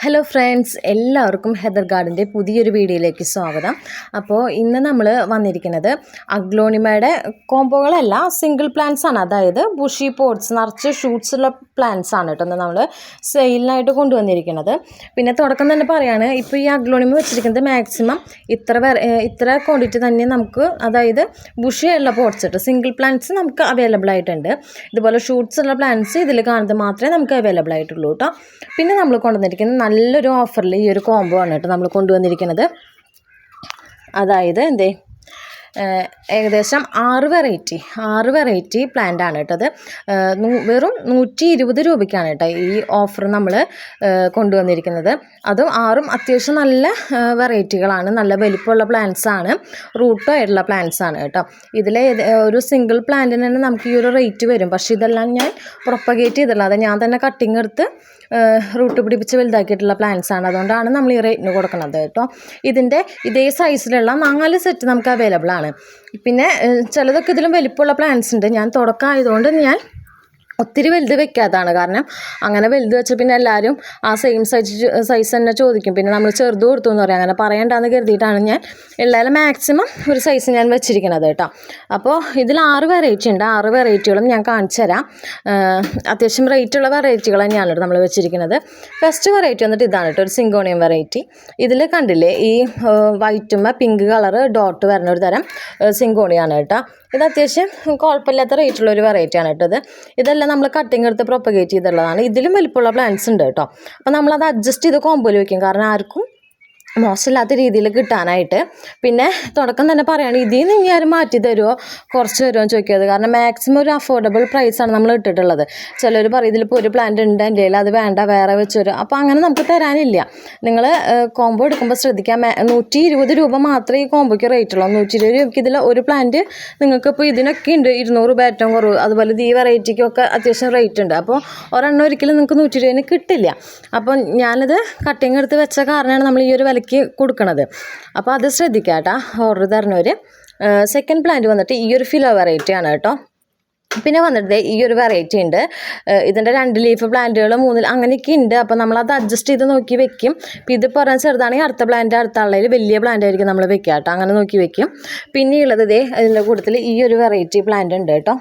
Hello friends, എല്ലാവർക്കും Heather ഗാർഡൻ്റെ പുതിയൊരു വീഡിയോയിലേക്ക് സ്വാഗതം. അപ്പോൾ ഇന്ന് നമ്മൾ വന്നിരിക്കുന്നത് അഗ്ലോണിമയുടെ കോംബോകളല്ല, സിംഗിൾ പ്ലാന്റ്സ് ആണ്. അതായത് ബുഷി പോട്ട്സ് നിറച്ച് ഷൂട്ട്സ് ഉള്ള പ്ലാന്റ്സ് ആണ് കേട്ടോ നമ്മൾ സെയിലിനായിട്ട് കൊണ്ടുവന്നിരിക്കുന്നത്. പിന്നെ തുടക്കം തന്നെ പറയുകയാണ്, ഇപ്പോൾ ഈ അഗ്ലോണിമ വെച്ചിരിക്കുന്നത് മാക്സിമം ഇത്ര ക്വാണ്ടിറ്റി തന്നെ നമുക്ക്, അതായത് ബുഷിയുള്ള പോട്ട്സ് ഇട്ട് സിംഗിൾ പ്ലാന്റ്സ് നമുക്ക് അവൈലബിൾ ആയിട്ടുണ്ട്. ഇതുപോലെ ഷൂട്ട്സ് ഉള്ള പ്ലാന്റ്സ് ഇതിൽ കാണുന്നത് മാത്രമേ നമുക്ക് അവൈലബിൾ ആയിട്ടുള്ളൂ കേട്ടോ. പിന്നെ നമ്മൾ കൊണ്ടുവന്നിരിക്കുന്നത് നല്ലൊരു ഓഫറിൽ ഈ ഒരു കോംബോ ആണ് കേട്ടോ നമ്മൾ കൊണ്ടുവന്നിരിക്കുന്നത്. അതായത് ഏകദേശം 6 വെറൈറ്റി പ്ലാന്റ് ആണ് കേട്ടത്. വെറും 120 രൂപയ്ക്കാണ് കേട്ടോ ഈ ഓഫർ നമ്മൾ കൊണ്ടുവന്നിരിക്കുന്നത്. അതും 6ഉം അത്യാവശ്യം നല്ല വെറൈറ്റികളാണ്, നല്ല വലിപ്പമുള്ള പ്ലാന്റ്സ് ആണ്, റൂട്ടോ ആയിട്ടുള്ള പ്ലാന്റ്സ് ആണ് കേട്ടോ. ഇതിലെ ഒരു സിംഗിൾ പ്ലാന്റിന് തന്നെ നമുക്ക് ഈ ഒരു റേറ്റ് വരും. പക്ഷേ ഇതെല്ലാം ഞാൻ പ്രൊപ്പഗേറ്റ് ചെയ്തിട്ടുള്ള, അത് ഞാൻ തന്നെ കട്ടിങ് എടുത്ത് റൂട്ട് പിടിപ്പിച്ച് വലുതാക്കിയിട്ടുള്ള പ്ലാന്റ്സ് ആണ്. അതുകൊണ്ടാണ് നമ്മൾ ഈ റേറ്റിന് കൊടുക്കുന്നത് കേട്ടോ. ഇതിൻ്റെ ഇതേ സൈസിലുള്ള 4 സെറ്റ് നമുക്ക് അവൈലബിൾ ആണ്. പിന്നെ ചിലതൊക്കെ ഇതിലും വലിപ്പമുള്ള പ്ലാന്റ്സ് ഉണ്ട്. ഞാൻ തുടക്കമായതുകൊണ്ട് ഞാൻ ഒത്തിരി വലുത് വെക്കാത്തതാണ്. കാരണം അങ്ങനെ വലുത് വെച്ച് പിന്നെ എല്ലാവരും ആ സെയിം സൈസ് തന്നെ ചോദിക്കും. പിന്നെ നമ്മൾ ചെറുത് കൊടുത്തു എന്ന് പറയും. അങ്ങനെ പറയണ്ടെന്ന് കരുതിയിട്ടാണ് ഞാൻ എല്ലാവരും മാക്സിമം ഒരു സൈസ് ഞാൻ വെച്ചിരിക്കുന്നത് കേട്ടോ. അപ്പോൾ ഇതിൽ 6 വെറൈറ്റി ഉണ്ട്. 6 വെറൈറ്റികളും ഞാൻ കാണിച്ചു തരാം. അത്യാവശ്യം റേറ്റുള്ള വെറൈറ്റികൾ തന്നെയാണ് കേട്ടോ നമ്മൾ വെച്ചിരിക്കുന്നത്. ഫസ്റ്റ് വെറൈറ്റി വന്നിട്ട് ഇതാണ് കേട്ടോ, ഒരു സിങ്കോണിയം വെറൈറ്റി. ഇതിൽ കണ്ടില്ലേ, ഈ വൈറ്റുമ്മ പിങ്ക് കളറ് ഡോട്ട് വരുന്ന ഒരു തരം സിങ്കോണിയാണ് കേട്ടോ. ഇത് അത്യാവശ്യം കുഴപ്പമില്ലാത്ത റേറ്റുള്ള ഒരു വെറൈറ്റിയാണ് കേട്ടോ. ഇതെല്ലാം നമ്മൾ കട്ടിങ് എടുത്ത് പ്രൊപ്പഗേറ്റ് ചെയ്തിട്ടുള്ളതാണ്. ഇതിലും വലിപ്പമുള്ള പ്ലാന്റ്സ് ഉണ്ട് കേട്ടോ. അപ്പോൾ നമ്മളത് അഡ്ജസ്റ്റ് ചെയ്ത് കോമ്പോയിൽ വയ്ക്കും, കാരണം ആർക്കും മോശമില്ലാത്ത രീതിയിൽ കിട്ടാനായിട്ട്. പിന്നെ തുടക്കം തന്നെ പറയുകയാണ്, ഇതിൽ നിന്ന് ഇനി ആരും മാറ്റി തരുമോ, കുറച്ച് തരുമോ എന്ന് ചോദിക്കുന്നത്. കാരണം മാക്സിമം ഒരു അഫോർഡബിൾ പ്രൈസാണ് നമ്മൾ ഇട്ടിട്ടുള്ളത്. ചിലർ പറയും ഇതിലിപ്പോൾ ഒരു പ്ലാന്റ് ഉണ്ട് എൻ്റെ കയ്യിൽ, അത് വേണ്ട വേറെ വെച്ച് തരും. അപ്പോൾ അങ്ങനെ നമുക്ക് തരാനില്ല. നിങ്ങൾ കോംബോ എടുക്കുമ്പോൾ ശ്രദ്ധിക്കാം, 120 രൂപ മാത്രമേ ഈ കോംബോയ്ക്ക് റേറ്റ് ഉള്ളൂ. 120 രൂപയ്ക്ക് ഇതിൽ ഒരു പ്ലാന്റ് നിങ്ങൾക്കിപ്പോൾ ഇതിനൊക്കെ ഉണ്ട് 200 രൂപ ഏറ്റവും കുറവ്. അതുപോലെ ഈ വെറൈറ്റിക്കൊക്കെ അത്യാവശ്യം റേറ്റ് ഉണ്ട്. അപ്പോൾ ഒരെണ്ണം ഒരിക്കലും നിങ്ങൾക്ക് 120 കിട്ടില്ല. അപ്പോൾ ഞാനിത് കട്ടിങ് എടുത്ത് വെച്ച കാരണമാണ് നമ്മൾ ഈ ഒരു വിലയ്ക്ക് കൊടുക്കണത്. അപ്പോൾ അത് ശ്രദ്ധിക്കുക കേട്ടോ, ഓർഡർ തരണവർ. സെക്കൻഡ് പ്ലാന്റ് വന്നിട്ട് ഈ ഒരു ഫിലോ വെറൈറ്റി ആണ് കേട്ടോ. പിന്നെ വന്നിട്ട് ഈ ഒരു വെറൈറ്റി ഉണ്ട്. ഇതിൻ്റെ 2 ലീഫ് പ്ലാന്റുകൾ 3 അങ്ങനെയൊക്കെ ഉണ്ട്. അപ്പോൾ നമ്മളത് അഡ്ജസ്റ്റ് ചെയ്ത് നോക്കി വെക്കും. ഇപ്പോൾ ഇത് പറഞ്ഞാൽ ചെറുതാണെങ്കിൽ അടുത്ത പ്ലാന്റ് അടുത്ത ആളതിൽ വലിയ പ്ലാന്റ് ആയിരിക്കും നമ്മൾ വെക്കുക കേട്ടോ. അങ്ങനെ നോക്കി വെക്കും. പിന്നെയുള്ളത് ഇതിൻ്റെ കൂട്ടത്തിൽ ഈ ഒരു വെറൈറ്റി പ്ലാന്റ് ഉണ്ട് കേട്ടോ.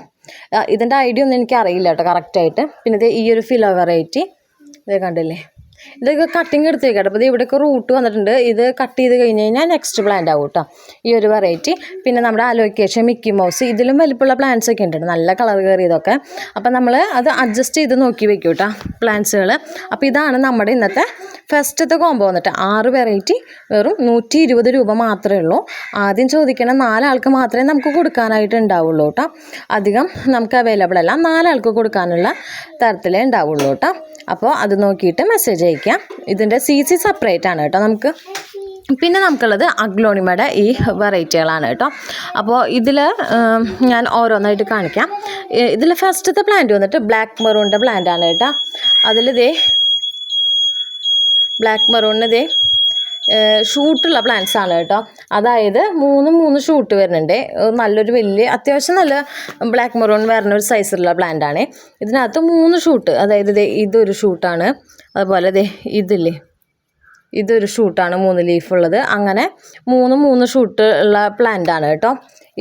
ഇതിൻ്റെ ഐഡിയ ഒന്നും എനിക്ക് അറിയില്ല കേട്ടോ കറക്റ്റായിട്ട്. പിന്നെ ഈ ഒരു ഫിലോ വെറൈറ്റി ഇത് കണ്ടില്ലേ, ഇതൊക്കെ കട്ടിങ് എടുത്ത് വെക്കാം. അപ്പോൾ ഇവിടെയൊക്കെ റൂട്ട് വന്നിട്ടുണ്ട്. ഇത് കട്ട് ചെയ്ത് കഴിഞ്ഞ് കഴിഞ്ഞാൽ നെക്സ്റ്റ് പ്ലാന്റ് ആവും കേട്ടോ ഈ ഒരു വെറൈറ്റി. പിന്നെ നമ്മുടെ അലോക്കേഷൻ, മിക്കി മൗസ്, ഇതിലും വലിപ്പമുള്ള പ്ലാന്റ്സ് ഒക്കെ ഉണ്ട്, നല്ല കളർ കയറിയതൊക്കെ. അപ്പോൾ നമ്മൾ അത് അഡ്ജസ്റ്റ് ചെയ്ത് നോക്കി വെക്കും കേട്ടോ പ്ലാന്റ്സുകൾ. അപ്പോൾ ഇതാണ് നമ്മുടെ ഇന്നത്തെ ഫസ്റ്റത്തെ കോംബോ വന്നിട്ട് 6 വെറൈറ്റി വെറും 120 രൂപ മാത്രമേ ഉള്ളൂ. ആദ്യം ചോദിക്കണം 4 ആൾക്ക് മാത്രമേ നമുക്ക് കൊടുക്കാനായിട്ട് ഉണ്ടാവുള്ളൂ കേട്ടോ. അധികം നമുക്ക് അവൈലബിൾ അല്ല, 4 ആൾക്ക് കൊടുക്കാനുള്ള തരത്തിലേ ഉണ്ടാവുള്ളൂ കേട്ടോ. അപ്പോൾ അത് നോക്കിയിട്ട് മെസ്സേജ് അയക്കാം. ഇതിൻ്റെ CC സെപ്പറേറ്റ് ആണ് കേട്ടോ നമുക്ക്. പിന്നെ നമുക്കുള്ളത് അഗ്ലോണിമയുടെ ഈ വെറൈറ്റികളാണ് കേട്ടോ. അപ്പോൾ ഇതിൽ ഞാൻ ഓരോന്നായിട്ട് കാണിക്കാം. ഇതിൽ ഫസ്റ്റത്തെ പ്ലാന്റ് വന്നിട്ട് ബ്ലാക്ക് മെറൂണിൻ്റെ പ്ലാന്റ് ആണ് കേട്ടോ. ബ്ലാക്ക് മെറൂണിന് ഷൂട്ടുള്ള പ്ലാന്റ്സ് ആണ് കേട്ടോ. അതായത് 3 ഷൂട്ട് വരുന്നുണ്ട്. നല്ലൊരു വലിയ അത്യാവശ്യം നല്ല ബ്ലാക്ക് മെറൂൺ വരുന്ന ഒരു സൈസിലുള്ള പ്ലാന്റ് ആണ്. ഇതിനകത്ത് 3 ഷൂട്ട്, അതായത് ഇതൊരു ഷൂട്ടാണ്, അതുപോലെ ഇതില്ലേ ഇതൊരു ഷൂട്ടാണ് 3 ലീഫ് ഉള്ളത്. അങ്ങനെ 3 ഷൂട്ട് ഉള്ള പ്ലാന്റ് ആണ് കേട്ടോ.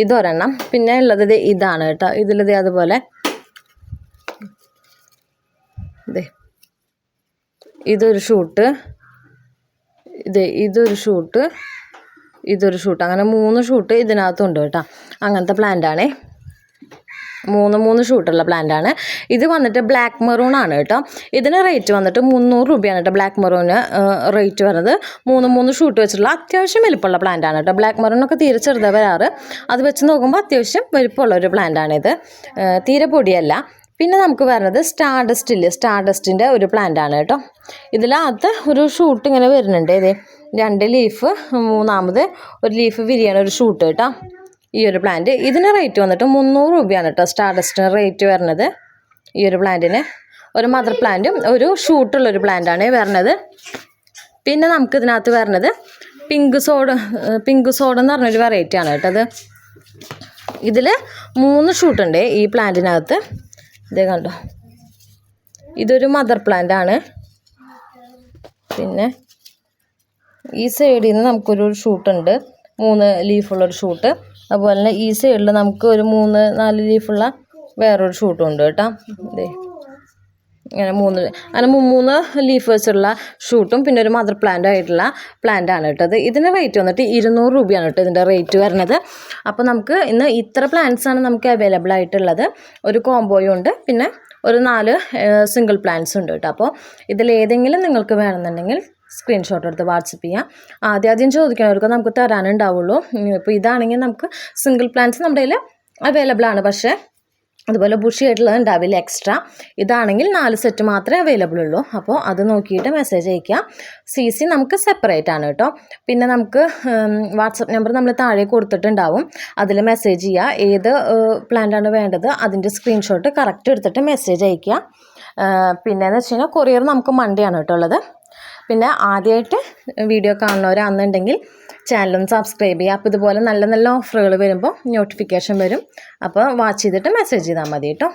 ഇതൊരെണ്ണം. പിന്നെ ഉള്ളത് ഇതാണ് കേട്ടോ. അതുപോലെ ഇതൊരു ഷൂട്ട്, ഇതൊരു ഷൂട്ട്, അങ്ങനെ 3 ഷൂട്ട് ഇതിനകത്തുണ്ട് കേട്ടോ. അങ്ങനത്തെ പ്ലാന്റാണ്, 3 ഷൂട്ടുള്ള പ്ലാന്റാണ്. ഇത് വന്നിട്ട് ബ്ലാക്ക് മെറൂൺ ആണ് കേട്ടോ. ഇതിന് റേറ്റ് വന്നിട്ട് 300 രൂപയാണ് കേട്ടോ. ബ്ലാക്ക് മെറൂണ് റേറ്റ് വരുന്നത് 3 ഷൂട്ട് വെച്ചിട്ടുള്ള അത്യാവശ്യം വലിപ്പമുള്ള പ്ലാന്റാണ് കേട്ടോ. ബ്ലാക്ക് മെറൂണൊക്കെ തീരെ ചെറുതാണ് വരാറ്. അത് വെച്ച് നോക്കുമ്പോൾ അത്യാവശ്യം വലിപ്പമുള്ള ഒരു പ്ലാന്റാണിത്, തീരെ പൊടിയല്ല. പിന്നെ നമുക്ക് വരുന്നത് സ്റ്റാർഡസ്റ്റിൻ്റെ ഒരു പ്ലാന്റ് ആണ് കേട്ടോ. ഇതിനകത്ത് ഒരു ഷൂട്ട് ഇങ്ങനെ വരുന്നുണ്ട്. 2 ലീഫ്, മൂന്നാമത് ഒരു ലീഫ് വിരിയാണ് ഒരു ഷൂട്ട് കേട്ടോ ഈ ഒരു പ്ലാന്റ്. ഇതിന് റേറ്റ് വന്നിട്ട് 300 രൂപയാണ് കേട്ടോ. സ്റ്റാർഡസ്റ്റിന് റേറ്റ് വരുന്നത് ഈ ഒരു പ്ലാന്റിന്. ഒരു മദർ പ്ലാന്റും ഒരു ഷൂട്ടുള്ളൊരു പ്ലാന്റാണ് വരുന്നത്. പിന്നെ നമുക്ക് ഇതിനകത്ത് വരുന്നത് പിങ്ക് സോഡ് എന്ന് പറഞ്ഞൊരു വെറൈറ്റിയാണ് കേട്ടോ. ഇതിൽ 3 ഷൂട്ടുണ്ട് ഈ പ്ലാന്റിനകത്ത്. കണ്ടോ, ഇതൊരു മദർ പ്ലാന്റ് ആണ്. പിന്നെ ഈ സൈഡിൽ നിന്ന് നമുക്കൊരു ഷൂട്ടുണ്ട്, 3 ലീഫുള്ളൊരു ഷൂട്ട്. അതുപോലെ തന്നെ ഈ സൈഡിൽ നമുക്ക് ഒരു 3-4 ലീഫുള്ള വേറൊരു ഷൂട്ടും ഉണ്ട് കേട്ടോ. ഇതേ അങ്ങനെ 3 ലീഫ് വെച്ചുള്ള ഷൂട്ടും പിന്നെ ഒരു മദർ പ്ലാന്റ് ആയിട്ടുള്ള പ്ലാന്റ് ആണ് കേട്ടത്. ഇതിന് റേറ്റ് വന്നിട്ട് 200 രൂപയാണ് കേട്ടോ ഇതിൻ്റെ റേറ്റ് വരുന്നത്. അപ്പോൾ നമുക്ക് ഇന്ന് ഇത്ര പ്ലാന്റ്സാണ് നമുക്ക് അവൈലബിൾ ആയിട്ടുള്ളത്. ഒരു കോംബോയും ഉണ്ട്, പിന്നെ ഒരു 4 സിംഗിൾ പ്ലാന്റ്സ് ഉണ്ട് കേട്ടോ. അപ്പോൾ ഇതിലേതെങ്കിലും നിങ്ങൾക്ക് വേണമെന്നുണ്ടെങ്കിൽ സ്ക്രീൻഷോട്ട് എടുത്ത് വാട്സപ്പ് ചെയ്യാം. ആദ്യം ചോദിക്കുന്നവർക്ക് നമുക്ക് തരാനുണ്ടാവുള്ളൂ. ഇപ്പോൾ ഇതാണെങ്കിൽ നമുക്ക് സിംഗിൾ പ്ലാന്റ്സ് നമ്മുടെ കയ്യിൽ അവൈലബിൾ ആണ്, പക്ഷേ അതുപോലെ ബുഷി ആയിട്ടുള്ളത് ഉണ്ടാവില്ല എക്സ്ട്രാ. ഇതാണെങ്കിൽ 4 സെറ്റ് മാത്രമേ അവൈലബിൾ ഉള്ളൂ. അപ്പോൾ അത് നോക്കിയിട്ട് മെസ്സേജ് അയയ്ക്കുക. CC നമുക്ക് സെപ്പറേറ്റ് ആണ് കേട്ടോ. പിന്നെ നമുക്ക് വാട്സപ്പ് നമ്പർ നമ്മൾ താഴെ കൊടുത്തിട്ടുണ്ടാവും, അതിൽ മെസ്സേജ് ചെയ്യുക. ഏത് പ്ലാന്റാണ് വേണ്ടത് അതിൻ്റെ സ്ക്രീൻഷോട്ട് കറക്റ്റ് എടുത്തിട്ട് മെസ്സേജ് അയയ്ക്കുക. പിന്നെയെന്ന് വെച്ച് കഴിഞ്ഞാൽ കൊറിയർ നമുക്ക് മൺഡേ ആണ് കേട്ടോ ഉള്ളത്. പിന്നെ ആദ്യമായിട്ട് വീഡിയോ കാണുന്നവരാണെന്നുണ്ടെങ്കിൽ ചാനലൊന്ന് സബ്സ്ക്രൈബ് ചെയ്യുക. അപ്പോൾ ഇതുപോലെ നല്ല നല്ല ഓഫറുകൾ വരുമ്പോൾ നോട്ടിഫിക്കേഷൻ വരും. അപ്പോൾ വാച്ച് ചെയ്തിട്ട് മെസ്സേജ് ചെയ്താൽ മതി കേട്ടോ.